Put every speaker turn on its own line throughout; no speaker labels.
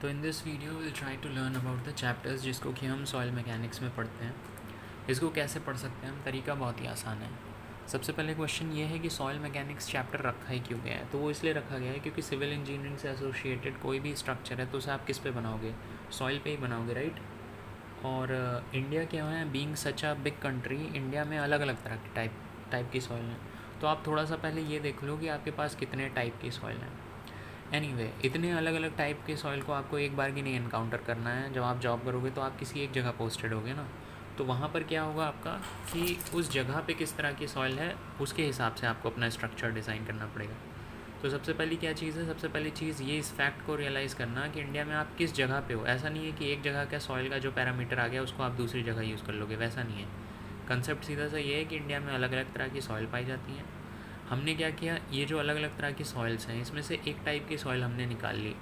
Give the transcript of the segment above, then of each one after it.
तो in this video will try to learn about the chapters जिसको कि हम सॉइल मैकेनिक्स में पढ़ते हैं। इसको कैसे पढ़ सकते हैं हम, तरीका बहुत ही आसान है। सबसे पहले क्वेश्चन ये है कि सॉइल मैकेनिक्स चैप्टर रखा ही क्यों गया है। तो वो इसलिए रखा गया है क्योंकि सिविल इंजीनियरिंग से एसोसिएटेड कोई भी स्ट्रक्चर है तो उसे आप किस पे बनाओगे, सॉइल पे ही बनाओगे, राइट। और इंडिया क्या है, being such a big country, India में अलग अलग तरह की टाइप की सॉइल हैं। तो आप थोड़ा सा पहले ये देख लो कि आपके पास कितने टाइप की सॉइल हैं। एनीवे इतने अलग अलग टाइप के सॉइल को आपको एक बार की नहीं इनकाउंटर करना है। जब आप जॉब करोगे तो आप किसी एक जगह पोस्टेड होगे ना, तो वहाँ पर क्या होगा आपका कि उस जगह पे किस तरह की सॉइल है उसके हिसाब से आपको अपना स्ट्रक्चर डिज़ाइन करना पड़ेगा। तो सबसे पहली क्या चीज़ है, सबसे पहली चीज़ ये इस फैक्ट को रियलाइज़ करना कि इंडिया में आप किस जगह पे हो। ऐसा नहीं है कि एक जगह का सॉइल का जो पैरामीटर आ गया उसको आप दूसरी जगह यूज़ कर लोगे, वैसा नहीं है। कंसेप्ट सीधा सा ये है कि इंडिया में अलग अलग तरह की सॉइल पाई जाती हैं। हमने क्या किया, ये जो अलग अलग तरह की सॉइल्स हैं इसमें से एक टाइप की सॉइल हमने निकाल ली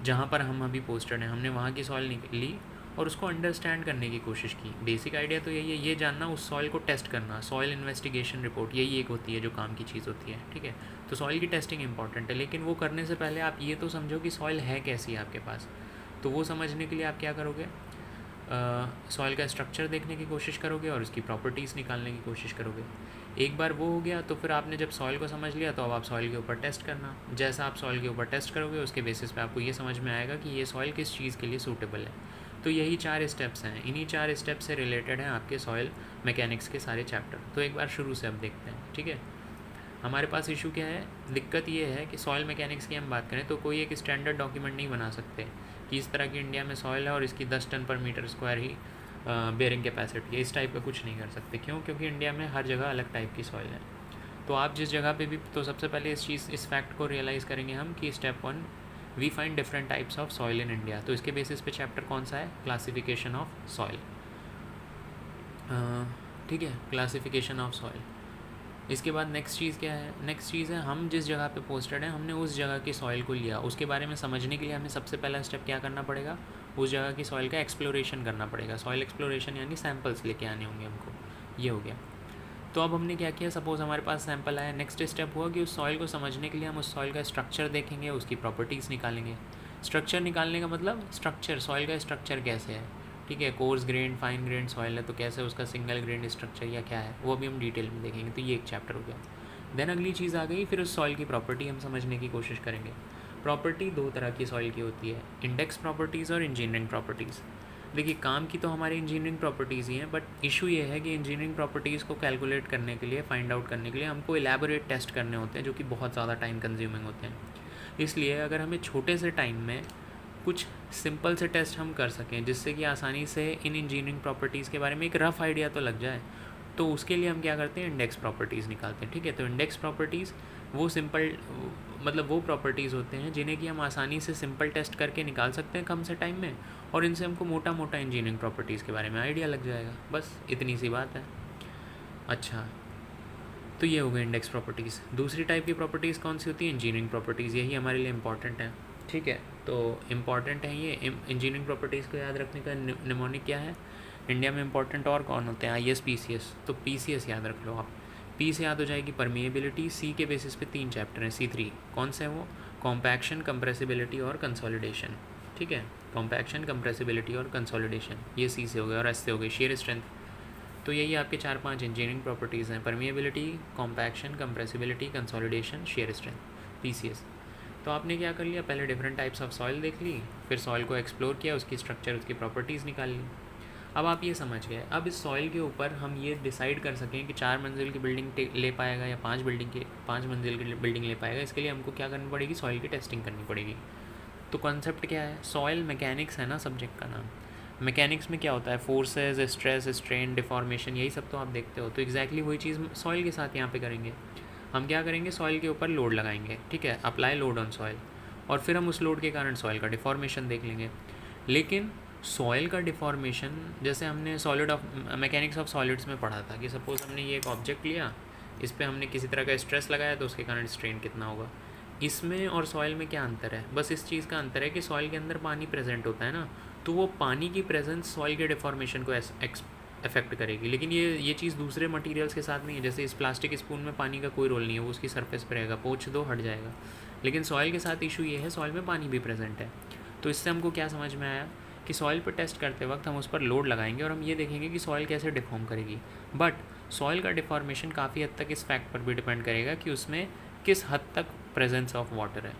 जहाँ पर हम अभी पोस्टेड हैं। हमने वहाँ की सॉइल ली और उसको अंडरस्टैंड करने की कोशिश की। बेसिक आइडिया तो यही है, ये जानना, उस सॉइल को टेस्ट करना। सॉइल इन्वेस्टिगेशन रिपोर्ट यही एक होती है जो काम की चीज़ होती है, ठीक है। तो सॉइल की टेस्टिंग इंपॉर्टेंट है, लेकिन वो करने से पहले आप ये तो समझो कि सॉइल है कैसी है आपके पास। तो वो समझने के लिए आप क्या करोगे, सॉइल का स्ट्रक्चर देखने की कोशिश करोगे और उसकी प्रॉपर्टीज़ निकालने की कोशिश करोगे। एक बार वो हो गया तो फिर आपने जब सॉइल को समझ लिया तो अब आप सॉइल के ऊपर टेस्ट करना। जैसा आप सॉइल के ऊपर टेस्ट करोगे उसके बेसिस पे आपको ये समझ में आएगा कि ये सॉइल किस चीज़ के लिए सूटेबल है। तो यही 4 स्टेप्स हैं, इन्हीं 4 स्टेप से रिलेटेड हैं आपके सॉइल मैकेनिक्स के सारे चैप्टर। तो एक बार शुरू से अब देखते हैं, ठीक है। हमारे पास इशू क्या है, दिक्कत ये है कि सॉइल मैकेनिक्स की हम बात करें तो कोई एक स्टैंडर्ड डॉक्यूमेंट नहीं बना सकते कि इस तरह की इंडिया में सॉइल है और इसकी 10 टन पर मीटर स्क्वायर ही बेयरिंग कैपेसिटी है। इस टाइप का कुछ नहीं कर सकते। क्यों? क्योंकि इंडिया में हर जगह अलग टाइप की सॉइल है। तो आप जिस जगह पे भी, तो सबसे पहले इस फैक्ट को रियलाइज़ करेंगे हम कि step 1, we find different types of soil in India. तो इसके बेसिस पे चैप्टर कौन सा है, क्लासिफिकेशन ऑफ सॉइल, ठीक है, क्लासिफिकेशन ऑफ सॉइल। इसके बाद नेक्स्ट चीज़ क्या है, नेक्स्ट चीज़ है हम जिस जगह पे पोस्टेड हैं हमने उस जगह की सॉइल को लिया। उसके बारे में समझने के लिए हमें सबसे पहला स्टेप क्या करना पड़ेगा, उस जगह की सॉइल का एक्सप्लोरेशन करना पड़ेगा। सॉइल एक्सप्लोरेशन यानी सैम्पल्स लेके आने होंगे हमको, ये हो गया। तो अब हमने क्या किया, सपोज़ हमारे पास सैंपल आया, नेक्स्ट स्टेप हुआ कि उस सॉइल को समझने के लिए हम उस सॉइल का स्ट्रक्चर देखेंगे, उसकी प्रॉपर्टीज़ निकालेंगे। स्ट्रक्चर निकालने का मतलब स्ट्रक्चर, सॉइल का स्ट्रक्चर कैसे है, ठीक है। Coarse grain, fine grain soil है तो कैसे उसका सिंगल ग्रेन स्ट्रक्चर या क्या है, वो भी हम डिटेल में देखेंगे। तो ये एक चैप्टर हो गया। देन अगली चीज़ आ गई, फिर उस सॉइल की प्रॉपर्टी हम समझने की कोशिश करेंगे। प्रॉपर्टी 2 तरह की सॉइल की होती है, इंडेक्स प्रॉपर्टीज़ और इंजीनियरिंग प्रॉपर्टीज़। देखिए काम की तो हमारी इंजीनियरिंग प्रॉपर्टीज़ ही हैं, बट इशू ये है कि इंजीनियरिंग प्रॉपर्टीज़ को कैलकुलेट करने के लिए, फाइंड आउट करने के लिए हमको एलैबोरेट टेस्ट करने होते हैं जो कि बहुत ज़्यादा टाइम कंज्यूमिंग होते हैं। इसलिए अगर हमें छोटे से टाइम में कुछ सिंपल से टेस्ट हम कर सकें जिससे कि आसानी से इन इंजीनियरिंग प्रॉपर्टीज़ के बारे में एक रफ़ आइडिया तो लग जाए, तो उसके लिए हम क्या करते हैं, इंडेक्स प्रॉपर्टीज़ निकालते हैं, ठीक है। तो इंडेक्स प्रॉपर्टीज़ वो सिंपल, मतलब वो प्रॉपर्टीज़ होते हैं जिन्हें कि हम आसानी से सिंपल टेस्ट करके निकाल सकते हैं कम से टाइम में, और इनसे हमको मोटा मोटा इंजीनियरिंग प्रॉपर्टीज़ के बारे में आइडिया लग जाएगा। बस इतनी सी बात है। अच्छा, तो ये हो गए इंडेक्स प्रॉपर्टीज़। दूसरी टाइप की प्रॉपर्टीज़ कौन सी होती है, इंजीनियरिंग प्रॉपर्टीज़। यही हमारे लिए इंपॉर्टेंट है, ठीक है। तो इम्पॉर्टेंट है ये इंजीनियरिंग प्रॉपर्टीज़ को याद रखने का निमोनिक क्या है, इंडिया में इंपॉर्टेंट और कौन होते हैं, IS PCS। तो PCS याद रख लो आप। P से याद हो जाएगी परमिएबिलिटी। C के बेसिस पे 3 चैप्टर हैं, C3 कौन से हैं वो, कॉम्पैक्शन, कंप्रेसिबिलिटी और कंसोलिडेशन, ठीक है। कॉम्पैक्शन, कंप्रेसिबिलिटी और कंसोलिडेशन, ये C से हो गए, और S से हो गई शेयर स्ट्रेंथ। तो यही आपके 4-5 इंजीनियरिंग प्रॉपर्टीज़ हैं, permeability, compaction, compressibility, consolidation, shear strength, PCS। तो आपने क्या कर लिया, पहले डिफरेंट टाइप्स ऑफ सॉइल देख ली, फिर सॉइल को एक्सप्लोर किया, उसकी स्ट्रक्चर, उसकी प्रॉपर्टीज़ निकाल ली। अब आप ये समझ गए, अब इस सॉइल के ऊपर हम ये डिसाइड कर सकें कि 4 मंजिल की बिल्डिंग ले पाएगा या 5 मंजिल की बिल्डिंग ले पाएगा, इसके लिए हमको क्या करनी पड़ेगी, सॉइल की टेस्टिंग करनी पड़ेगी। तो कॉन्सेप्ट क्या है, सॉइल मैकेनिक्स है ना सब्जेक्ट का नाम। मैकेनिक्स में क्या होता है, फोर्सेस, स्ट्रेस, स्ट्रेन, डिफॉर्मेशन, यही सब तो आप देखते हो। तो एग्जैक्टली वही चीज़ सॉइल के साथ यहाँ पे करेंगे। हम क्या करेंगे, सॉइल के ऊपर लोड लगाएंगे, ठीक है, अप्लाई लोड ऑन सॉइल, और फिर हम उस लोड के कारण सॉइल का डिफॉर्मेशन देख लेंगे। लेकिन सॉइल का डिफॉर्मेशन, जैसे हमने solid of mechanics of solids में पढ़ा था कि सपोज़ हमने ये एक ऑब्जेक्ट लिया, इस पर हमने किसी तरह का स्ट्रेस लगाया तो उसके कारण स्ट्रेन कितना होगा। इसमें और सॉइल में क्या अंतर है, बस इस चीज़ का अंतर है कि सॉइल के अंदर पानी प्रेजेंट होता है ना, तो वो पानी की प्रेजेंस सॉइल के डिफॉर्मेशन को अफेक्ट करेगी। लेकिन ये चीज़ दूसरे मटेरियल्स के साथ नहीं है। जैसे इस प्लास्टिक स्पून में पानी का कोई रोल नहीं है, वो उसकी सरफेस पर रहेगा, पोंछ दो हट जाएगा। लेकिन सॉइल के साथ इशू ये है, सॉइल में पानी भी प्रेजेंट है। तो इससे हमको क्या समझ में आया कि सॉइल पर टेस्ट करते वक्त हम उस पर लोड लगाएंगे और हम ये देखेंगे कि सॉइल कैसे डिफॉर्म करेगी। बट सॉइल का डिफॉर्मेशन काफ़ी हद तक इस फैक्ट पर भी डिपेंड करेगा कि उसमें किस हद तक प्रेजेंस ऑफ वाटर है।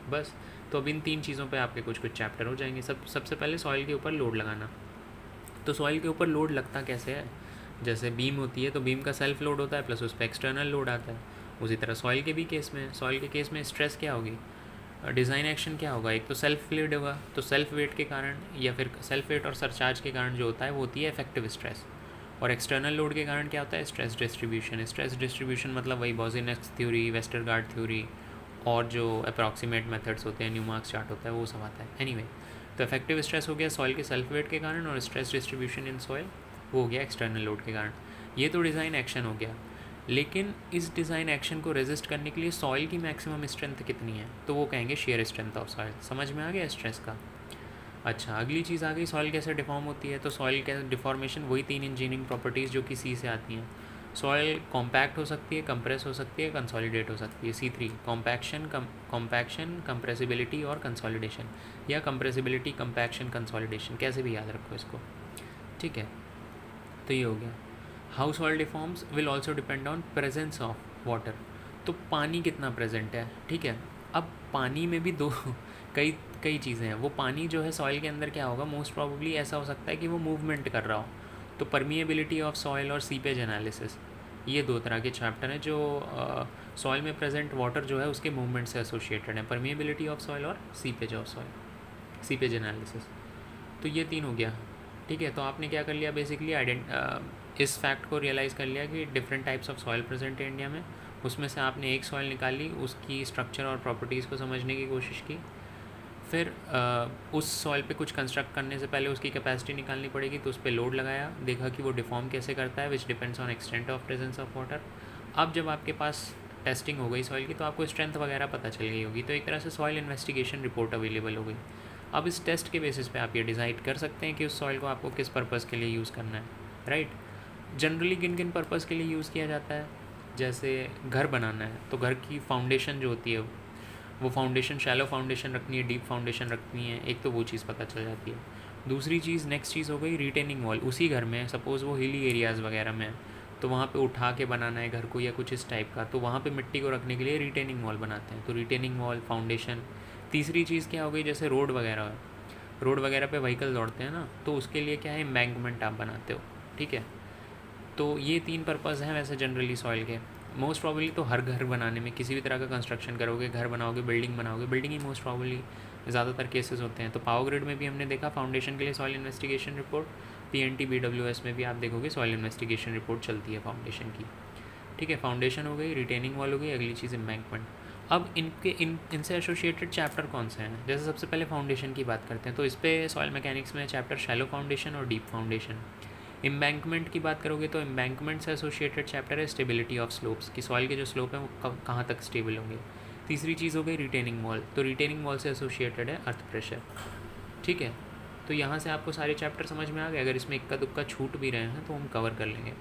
बस, तो अब इन 3 चीज़ों पे आपके कुछ चैप्टर हो जाएंगे। सबसे पहले सॉइल के ऊपर लोड लगाना। तो सॉइल के ऊपर लोड लगता कैसे है? जैसे बीम होती है तो बीम का सेल्फ लोड होता है प्लस उस पर एक्सटर्नल लोड आता है। उसी तरह सॉइल के भी केस में, सॉइल के केस में स्ट्रेस क्या होगी, डिज़ाइन एक्शन क्या होगा? एक तो सेल्फ वेट होगा, तो सेल्फ वेट के कारण या फिर सेल्फ वेट और सरचार्ज के कारण जो होता है वो होती है इफेक्टिव स्ट्रेस। और एक्सटर्नल लोड के कारण क्या होता है? Stress distribution. स्ट्रेस डिस्ट्रीब्यूशन मतलब वही बॉजिनेक्स थ्योरी, वेस्टरगार्ड थ्योरी और जो अप्रॉक्सीमेट मेथड्स होते हैं, न्यूमार्क चार्ट होता है, वो सब आता है। एनीवे, तो इफेक्टिव स्ट्रेस हो गया सॉइल के सेल्फ वेट के कारण, और स्ट्रेस डिस्ट्रीब्यूशन इन सॉइल वो हो गया एक्सटर्नल लोड के कारण। ये तो डिज़ाइन एक्शन हो गया। लेकिन इस डिज़ाइन एक्शन को रेजिस्ट करने के लिए सॉइल की मैक्सिमम स्ट्रेंथ कितनी है? तो वो कहेंगे शेयर स्ट्रेंथ ऑफ सॉइल। समझ में आ गया स्ट्रेस का? अच्छा, अगली चीज़ आ गई सॉइल कैसे डिफॉर्म होती है। तो सॉइल के डिफॉर्मेशन वही 3 इंजीनियरिंग प्रॉपर्टीज़ जो कि सी से आती हैं। सॉइल कॉम्पैक्ट हो सकती है, कंप्रेस हो सकती है, कंसोलिडेट हो सकती है। C3 कॉम्पैक्शन, कंप्रेसिबिलिटी और कंसोलिडेशन, या कंप्रेसिबिलिटी, कंपैक्शन, कंसोलिडेशन, कैसे भी याद रखो इसको। ठीक है, तो ये हो गया। How soil deforms will also depend on presence of water. तो पानी कितना प्रेजेंट है, ठीक है। अब पानी में भी दो कई चीज़ें हैं। वो पानी जो है सॉइल के अंदर क्या होगा, मोस्ट प्रोबेबली ऐसा हो सकता है कि वो मूवमेंट कर रहा हो। तो परमिएबिलिटी ऑफ सॉइल और सीपेज एनालिसिस, ये 2 तरह के चैप्टर हैं जो सॉइल में प्रेजेंट वाटर जो है उसके मूवमेंट से एसोसिएटेड है। परमिएबिलिटी ऑफ सॉइल और seepage of soil, seepage analysis. तो ये 3 हो गया, ठीक है। तो आपने क्या कर लिया, बेसिकली इस फैक्ट को रियलाइज़ कर लिया कि different types of soil present है इंडिया में। उसमें से आपने एक सॉइल निकाली, उसकी स्ट्रक्चर और प्रॉपर्टीज़ को समझने की कोशिश की। फिर उस सॉइल पे कुछ कंस्ट्रक्ट करने से पहले उसकी कैपेसिटी निकालनी पड़ेगी, तो उस पर लोड लगाया, देखा कि वो डिफॉर्म कैसे करता है, which depends on extent of presence of water. अब जब आपके पास टेस्टिंग हो गई सॉइल की, तो आपको स्ट्रेंथ वगैरह पता चल गई होगी, तो एक तरह से सॉइल इन्वेस्टिगेशन रिपोर्ट अवेलेबल हो गई। अब इस टेस्ट के बेसिस पे आप ये डिसाइड कर सकते हैं कि उस सॉइल को आपको किस पर्पज़ के लिए यूज़ करना है, राइट। जनरली किन किन पर्पज़ के लिए यूज़ किया जाता है? जैसे घर बनाना है तो घर की फाउंडेशन जो होती है वो फाउंडेशन शैलो फाउंडेशन रखनी है, डीप फाउंडेशन रखनी है, एक तो वो चीज़ पता चल जाती है। दूसरी चीज़, नेक्स्ट चीज़ हो गई रिटेनिंग वॉल। उसी घर में सपोज़ वो हिली एरियाज़ वगैरह में है तो वहाँ पे उठा के बनाना है घर को या कुछ इस टाइप का, तो वहाँ पे मिट्टी को रखने के लिए रिटेनिंग वॉल बनाते हैं। तो रिटेनिंग वॉल, फाउंडेशन। तीसरी चीज़ क्या हो गई, जैसे रोड वगैरह है, रोड वगैरह पे व्हीकल दौड़ते हैं ना, तो उसके लिए क्या है, एम्बैंकमेंट आप बनाते हो, ठीक है। तो ये 3 पर्पज़ हैं वैसे जनरली सॉइल के। मोस्ट प्रॉब्ली तो हर घर बनाने में, किसी भी तरह का कंस्ट्रक्शन करोगे, घर बनाओगे, बिल्डिंग बनाओगे, बिल्डिंग ही मोस्ट प्रॉब्ली ज़्यादातर केसेस होते हैं। तो पावर ग्रिड में भी हमने देखा फाउंडेशन के लिए soil investigation report, PNT BWS में भी आप देखोगे सॉइल इन्वेस्टिगेशन रिपोर्ट चलती है फाउंडेशन की, ठीक है। फाउंडेशन हो गई, रिटेनिंग वॉल हो गई, अगली चीज़ एम्बैंकमेंट। अब इनसे एसोसिएटेड चैप्टर कौन से हैं? जैसे सबसे पहले फाउंडेशन की बात करते हैं, तो इस पर सॉइल मैकेनिक्स में चैप्टर शैलो फाउंडेशन और डीप फाउंडेशन। एम्बैंकमेंट की बात करोगे तो एम्बैंकमेंट से एसोसिएटेड चैप्टर है स्टेबिलिटी ऑफ स्लोप्स, कि सॉइल के जो स्लोप है वो कहाँ तक स्टेबल होंगे। तीसरी चीज़ हो गई रिटेनिंग वॉल, तो रिटेनिंग वॉल से एसोसिएटेड है अर्थ प्रेशर, ठीक है। तो यहाँ से आपको सारे चैप्टर समझ में आ गए। अगर इसमें इक्का दुक्का छूट भी रहे हैं तो हम कवर कर लेंगे।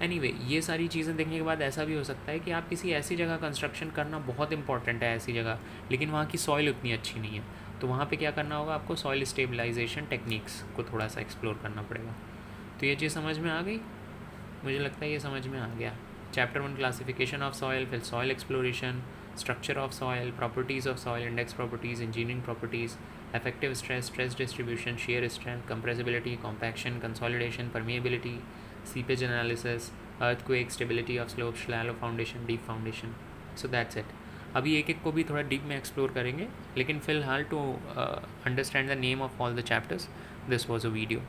एनीवे, ये सारी चीज़ें देखने के बाद ऐसा भी हो सकता है कि आप किसी ऐसी जगह कंस्ट्रक्शन करना बहुत इंपॉर्टेंट है, ऐसी जगह, लेकिन वहाँ की सॉइल उतनी अच्छी नहीं है, तो वहाँ पे क्या करना होगा, आपको सॉइल स्टेबलाइजेशन टेक्निक्स को थोड़ा सा एक्सप्लोर करना पड़ेगा। तो ये चीज़ समझ में आ गई, मुझे लगता है ये समझ में आ गया। चैप्टर 1 क्लासिफिकेशन ऑफ सॉइल, फिर soil exploration, structure of soil, properties of soil, index properties, engineering properties, effective stress, stress distribution, shear strength, compressibility, compaction, consolidation, permeability, seepage analysis, earthquake, stability of slope, shallow foundation, deep foundation. So that's it. अभी एक एक को भी थोड़ा deep में explore करेंगे, लेकिन फ़िलहाल to understand the name of all the chapters, this was a video.